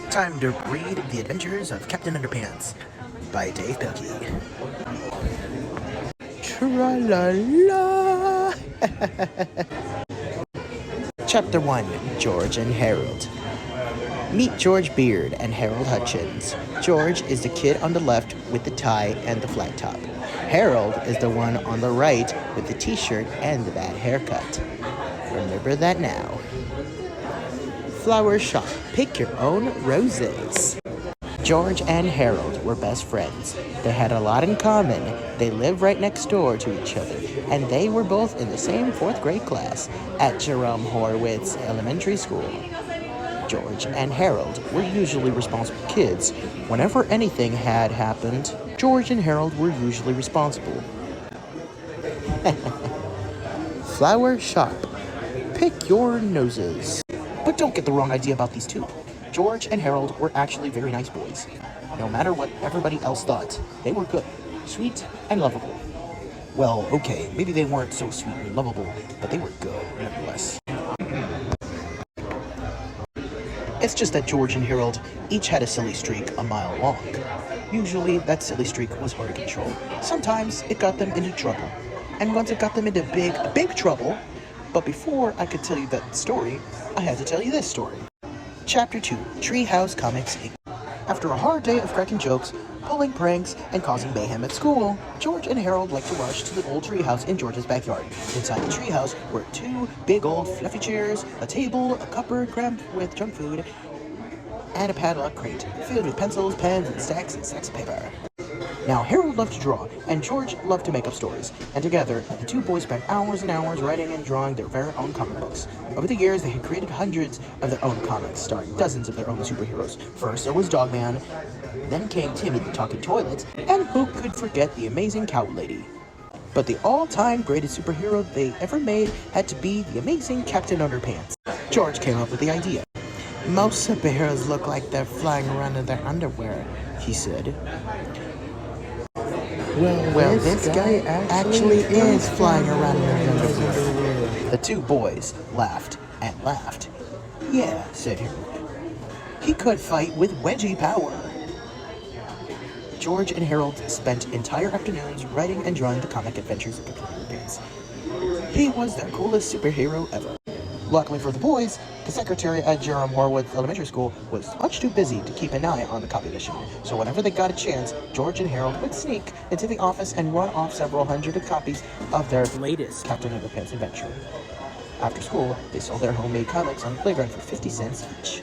Time to read The Adventures of Captain Underpants by Dave Pelkey. Tra-la-la! Chapter 1, George and Harold. Meet George Beard and Harold Hutchins. George is the kid on the left with the tie and the flat top. Harold is the one on the right with the t-shirt and the bad haircut. Remember that now. Flower shop. Pick your own roses. George and Harold were best friends. They had a lot in common. They lived right next door to each other, and they were both in the same 4th grade class at Jerome Horowitz Elementary School. George and Harold were usually responsible kids. Whenever anything had happened, George and Harold were usually responsible. Flower shop. Pick your noses. But don't get the wrong idea about these two. George and Harold were actually very nice boys. No matter what everybody else thought, they were good, sweet, and lovable. Well, okay, maybe they weren't so sweet and lovable, but they were good, nevertheless. It's just that George and Harold each had a silly streak a mile long. Usually, that silly streak was hard to control. Sometimes, it got them into trouble. And once it got them into big trouble, but before I could tell you that story, I had to tell you this story. Chapter 2, Treehouse Comics Inc. After a hard day of cracking jokes, pulling pranks, and causing mayhem at school, George and Harold liked to rush to the old treehouse in George's backyard. Inside the treehouse were 2 big old fluffy chairs, a table, a cupboard crammed with junk food, and a padlock crate filled with pencils, pens, and stacks of paper. Now, Harold loved to draw, and George loved to make up stories, and together, the 2 boys spent hours and hours writing and drawing their very own comic books. Over the years, they had created hundreds of their own comics, starring dozens of their own superheroes. First, there was Dogman, then came Timmy the Talking Toilet, and who could forget the amazing Cow Lady? But the all-time greatest superhero they ever made had to be the amazing Captain Underpants. George came up with the idea. "Most superheroes look like they're flying around in their underwear," he said. Well, this guy actually is flying around in his underwear. The 2 boys laughed and laughed. "Yeah," said Harold. "He could fight with wedgie power." George and Harold spent entire afternoons writing and drawing the comic adventures of Captain Underpants. He was their coolest superhero ever. Luckily for the boys, the secretary at Jerome Horowitz Elementary School was much too busy to keep an eye on the copy machine, so whenever they got a chance, George and Harold would sneak into the office and run off several hundred copies of their latest Captain Underpants adventure. After school, they sold their homemade comics on the playground for 50 cents each.